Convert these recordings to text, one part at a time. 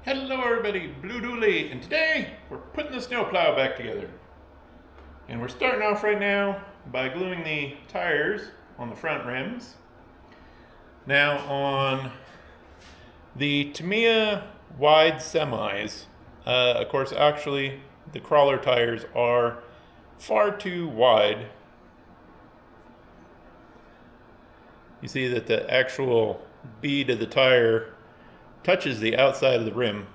Hello everybody, Blue Dooley, and today we're putting the snowplow back together. And we're starting off right now by gluing the tires on the front rims. Now on the Tamiya wide semis, of course actually the crawler tires are far too wide. You see that the actual bead of the tire touches the outside of the rim.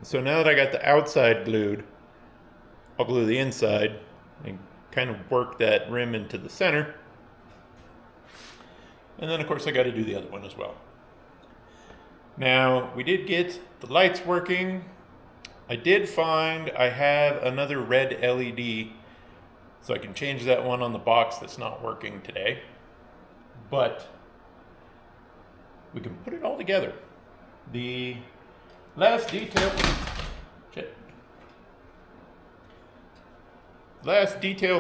So now that I got the outside glued, I'll glue the inside and kind of work that rim into the center. And then of course I got to do the other one as well. Now we did get the lights working. I did find I have another red LED, so I can change that one on the box that's not working today. But we can put it all together. The last detail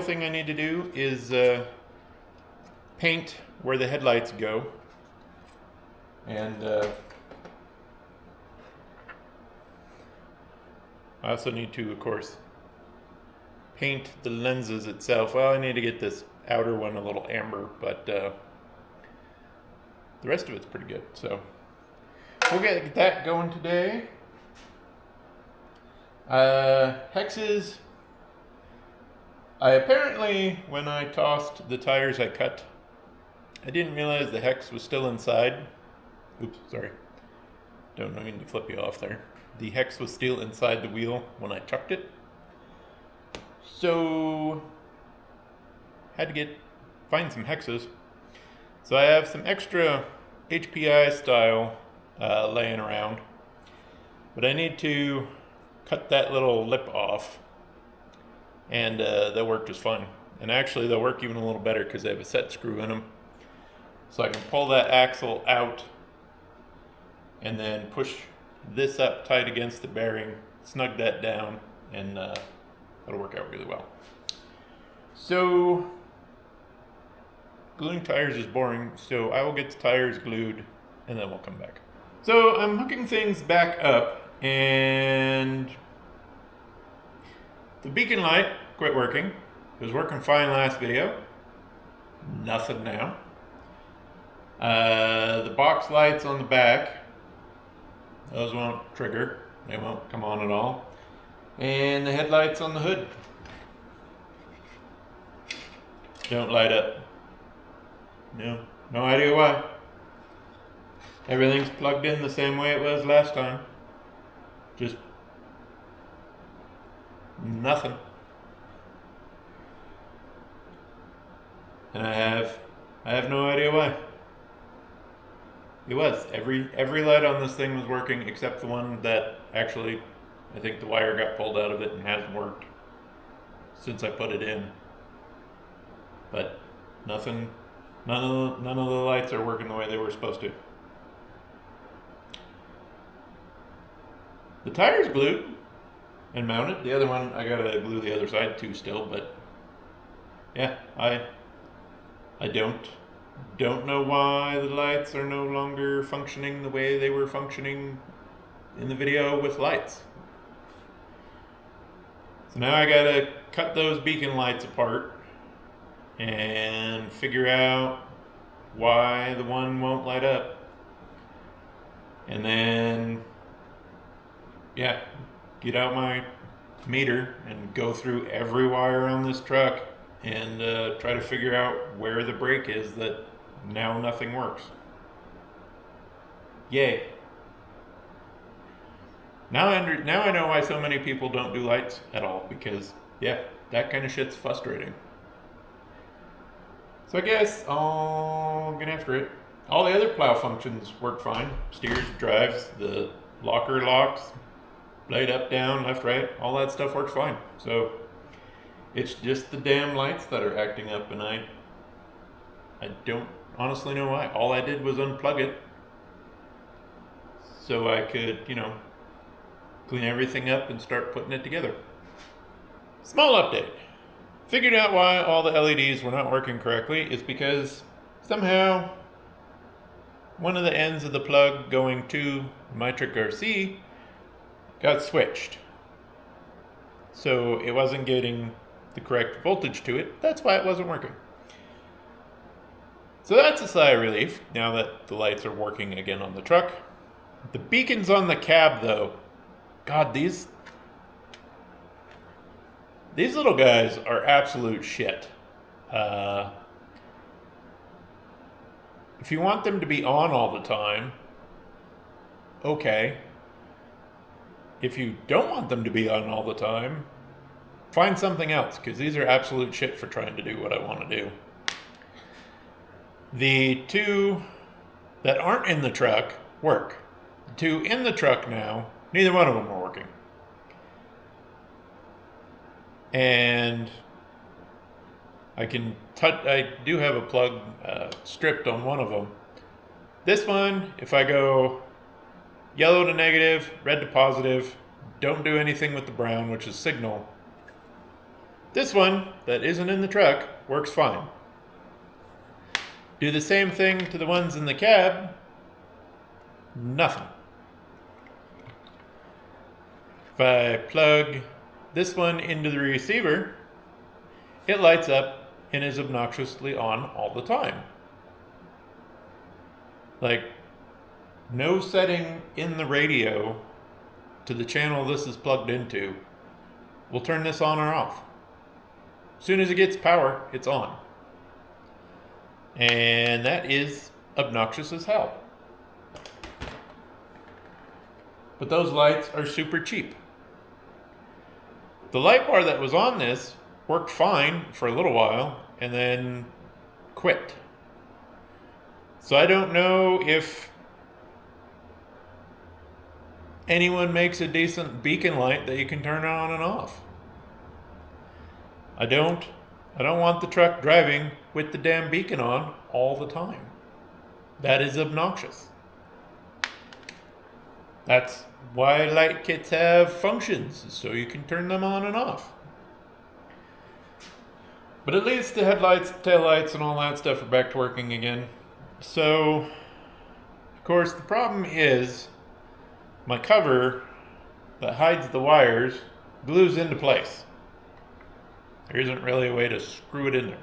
thing I need to do is paint where the headlights go, and I also need to, of course, paint the lenses itself. Well, I need to get this outer one a little amber, but the rest of it's pretty good, so we'll get that going today. Hexes. I apparently, when I tossed the tires I cut, I didn't realize the hex was still inside. Oops, sorry. Don't mean to flip you off there. The hex was still inside the wheel when I chucked it. So, had to find some hexes. So I have some extra HPI style laying around, but I need to cut that little lip off, and that worked just fine. And actually they'll work even a little better because they have a set screw in them, so I can pull that axle out and then push this up tight against the bearing, snug that down, and that'll work out really well. So gluing tires is boring, so I will get the tires glued and then we'll come back. So I'm hooking things back up, and the beacon light quit working. It was working fine last video. Nothing now. The box lights on the back, those won't trigger. They won't come on at all. And the headlights on the hood don't light up. No idea why. Everything's plugged in the same way it was last time. Just nothing. And I have no idea why. It was every light on this thing was working except the one that actually, I think the wire got pulled out of it and hasn't worked since I put it in. But nothing. None of the lights are working the way they were supposed to. The tire's glued and mounted. The other one, I gotta glue the other side too still, but yeah, I don't know why the lights are no longer functioning the way they were functioning in the video with lights. So now I gotta cut those beacon lights apart and figure out why the one won't light up, and then get out my meter and go through every wire on this truck and try to figure out where the break is that now nothing works. Yay. Now I know why so many people don't do lights at all, because that kind of shit's frustrating. So I guess I'll get after it. All the other plow functions work fine. Steers, drives, the locker locks, blade up, down, left, right, all that stuff works fine. So it's just the damn lights that are acting up, and I don't honestly know why. All I did was unplug it so I could, clean everything up and start putting it together. Small update. Figured out why all the LEDs were not working correctly. Is because somehow one of the ends of the plug going to my trick RC got switched. So it wasn't getting the correct voltage to it. That's why it wasn't working. So that's a sigh of relief now that the lights are working again on the truck. The beacons on the cab, though, God, these little guys are absolute shit. If you want them to be on all the time, okay. If you don't want them to be on all the time, find something else, because these are absolute shit for trying to do what I want to do. The two that aren't in the truck work. The two in the truck now, neither one of them are working. And I do have a plug stripped on one of them. This one, if I go yellow to negative, red to positive, don't do anything with the brown, which is signal. This one, that isn't in the truck, works fine. Do the same thing to the ones in the cab, nothing. If I plug this one into the receiver, it lights up and is obnoxiously on all the time. Like, no setting in the radio to the channel this is plugged into will turn this on or off. As soon as it gets power, it's on. And that is obnoxious as hell. But those lights are super cheap. The light bar that was on this worked fine for a little while and then quit. So I don't know if anyone makes a decent beacon light that you can turn on and off. I don't want the truck driving with the damn beacon on all the time. That is obnoxious. That's why light kits have functions, so you can turn them on and off. But at least the headlights, taillights, and all that stuff are back to working again. So, of course, the problem is my cover that hides the wires glues into place. There isn't really a way to screw it in there.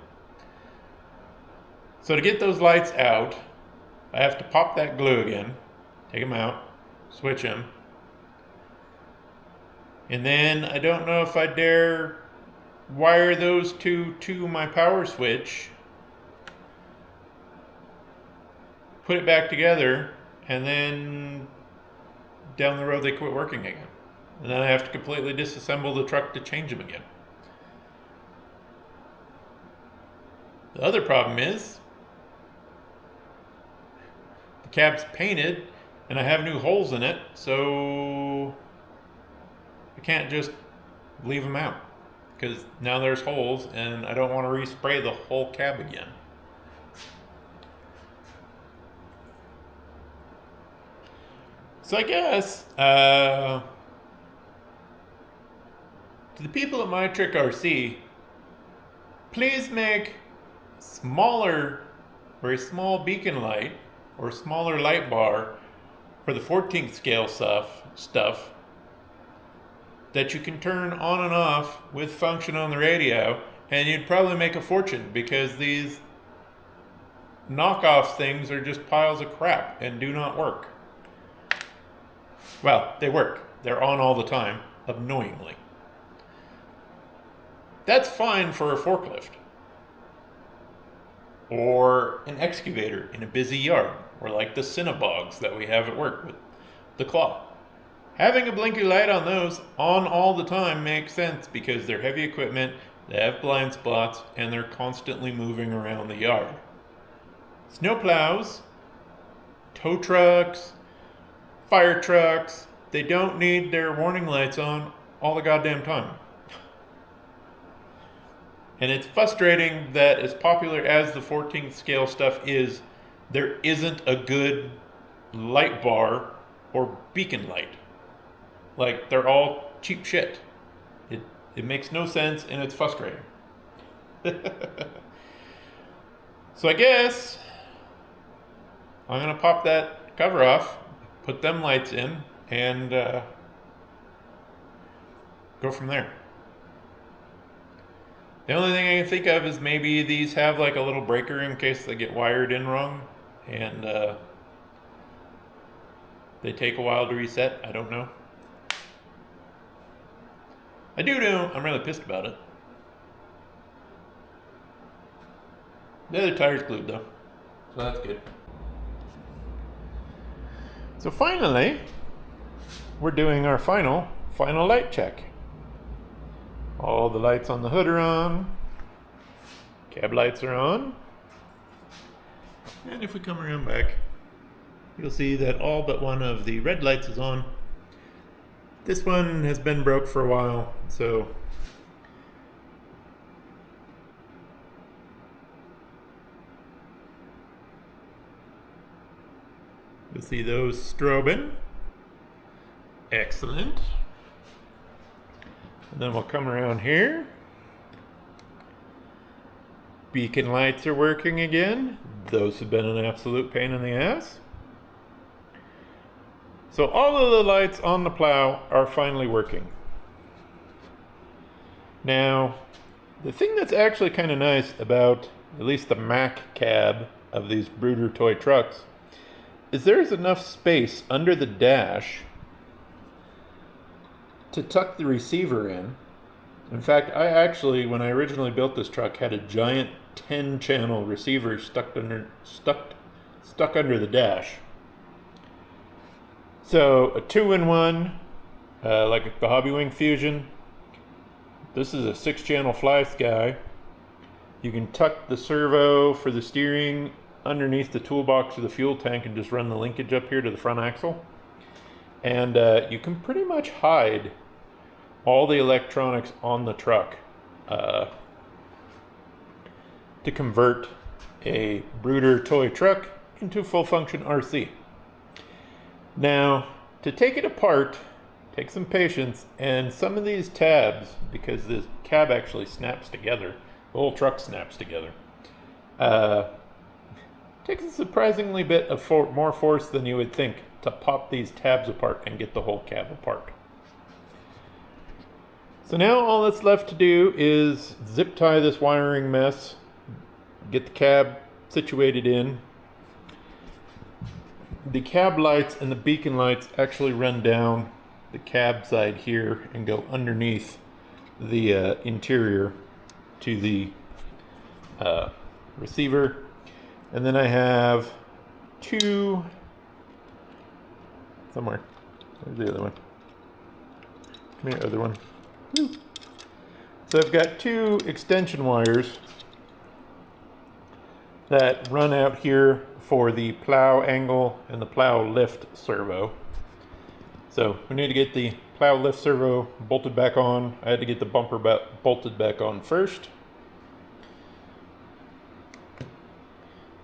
So to get those lights out, I have to pop that glue again, take them out, switch them. And then I don't know if I dare wire those two to my power switch, put it back together, and then down the road they quit working again. And then I have to completely disassemble the truck to change them again. The other problem is the cab's painted and I have new holes in it, so I can't just leave them out because now there's holes and I don't want to respray the whole cab again. So I guess to the people at My Trick RC, please make smaller or a small beacon light or smaller light bar for the 14th scale stuff that you can turn on and off with function on the radio, and you'd probably make a fortune because these knockoff things are just piles of crap and do not work. Well, they work. They're on all the time, annoyingly. That's fine for a forklift or an excavator in a busy yard, or like the Cinnabogs that we have at work with the claw. Having a blinky light on those on all the time makes sense because they're heavy equipment, they have blind spots, and they're constantly moving around the yard. Snowplows, tow trucks, fire trucks, they don't need their warning lights on all the goddamn time. And it's frustrating that as popular as the 14th scale stuff is, there isn't a good light bar or beacon light. Like, they're all cheap shit. It makes no sense and it's frustrating. So I guess I'm gonna pop that cover off, put them lights in, and go from there. The only thing I can think of is maybe these have like a little breaker in case they get wired in wrong, and they take a while to reset. I don't know. I do know I'm really pissed about it. The other tire's glued though, so that's good. So finally, we're doing our final light check. All the lights on the hood are on. Cab lights are on. And if we come around back, you'll see that all but one of the red lights is on. This one has been broke for a while, so you'll see those strobing. Excellent. And then we'll come around here. Beacon lights are working again. Those have been an absolute pain in the ass. So all of the lights on the plow are finally working. Now, the thing that's actually kind of nice about at least the Mac cab of these Brooder toy trucks is there's enough space under the dash to tuck the receiver in. In fact, I actually, when I originally built this truck, had a giant 10-channel receiver stuck under the dash. So a 2-in-1, like the Hobbywing Fusion. This is a 6-channel fly sky. You can tuck the servo for the steering underneath the toolbox of the fuel tank and just run the linkage up here to the front axle. And you can pretty much hide all the electronics on the truck to convert a Brooder toy truck into full function RC. Now, to take it apart, take some patience, and some of these tabs, because the cab actually snaps together, the whole truck snaps together, takes a surprisingly bit of more force than you would think to pop these tabs apart and get the whole cab apart. So now all that's left to do is zip tie this wiring mess, get the cab situated in. The cab lights and the beacon lights actually run down the cab side here and go underneath the interior to the receiver. And then I have two, somewhere, where's the other one? Come here, other one. Woo. So I've got two extension wires that run out here for the plow angle and the plow lift servo. So we need to get the plow lift servo bolted back on. I had to get the bumper bolted back on first.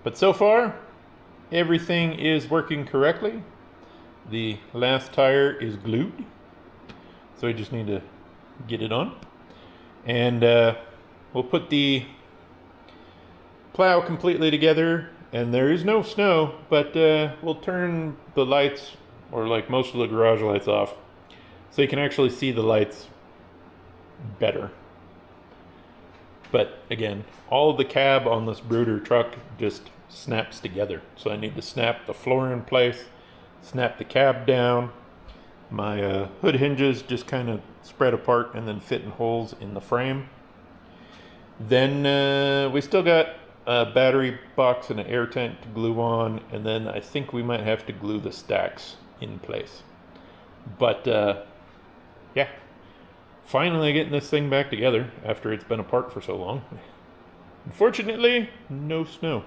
But so far, everything is working correctly. The last tire is glued, so we just need to get it on. And we'll put the plow completely together, and there is no snow, but we'll turn the lights, or like most of the garage lights, off so you can actually see the lights better. But again, all of the cab on this Brooder truck just snaps together, so I need to snap the floor in place, snap the cab down. My hood hinges just kind of spread apart and then fit in holes in the frame. Then we still got a battery box and an air tank to glue on, and then I think we might have to glue the stacks in place. But yeah, finally getting this thing back together after it's been apart for so long. Unfortunately, no snow.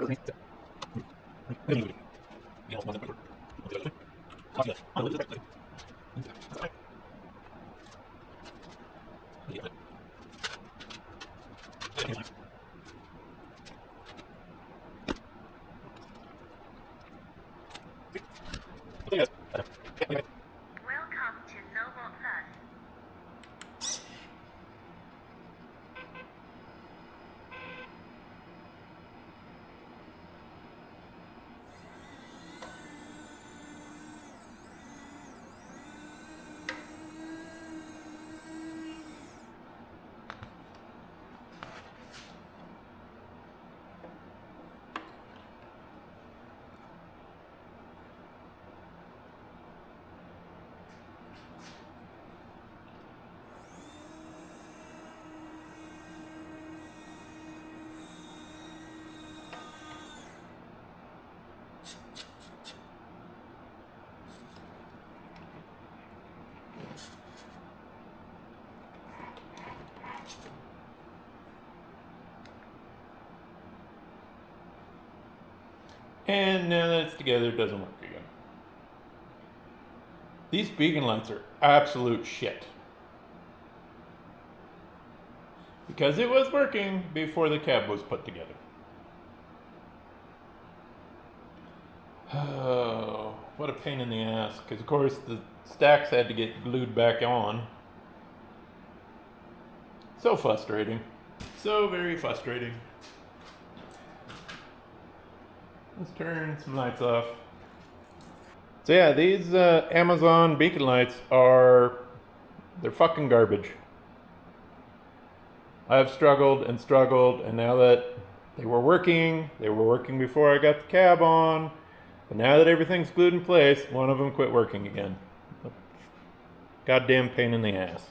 Welcome to Snowplow Plus. And now that it's together, it doesn't work again. These beacon lights are absolute shit. Because it was working before the cab was put together. Oh, what a pain in the ass. Because of course the stacks had to get glued back on. So frustrating. So very frustrating. Let's turn some lights off. So yeah, these Amazon beacon lights they're fucking garbage. I've struggled, and now that they were working before I got the cab on, but now that everything's glued in place, one of them quit working again. Goddamn pain in the ass.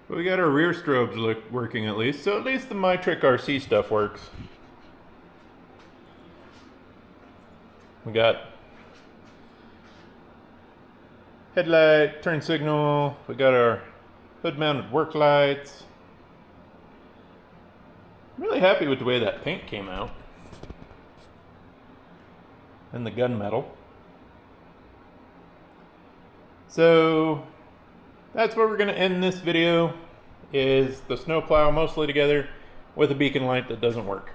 But we got our rear strobes working at least, so at least the My Trick RC stuff works. We got headlight, turn signal, we got our hood mounted work lights. I'm really happy with the way that paint came out. And the gunmetal. So that's where we're going to end this video, is the snowplow mostly together with a beacon light that doesn't work.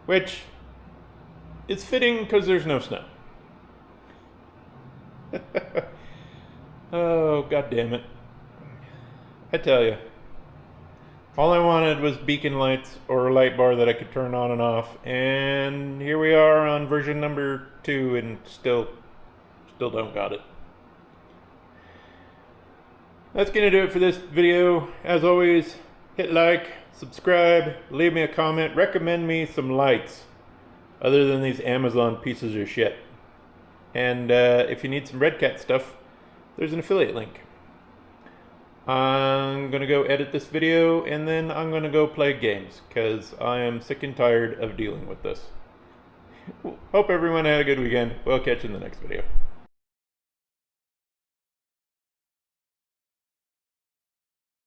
Which is fitting because there's no snow. Oh, god damn it. I tell you, all I wanted was beacon lights or a light bar that I could turn on and off, and here we are on version number 2 and still don't got it. That's gonna do it for this video. As always, hit like, subscribe, leave me a comment, recommend me some lights other than these Amazon pieces of shit. And if you need some Red Cat stuff, there's an affiliate link. I'm gonna go edit this video and then I'm gonna go play games because I am sick and tired of dealing with this. Hope everyone had a good weekend. We'll catch you in the next video.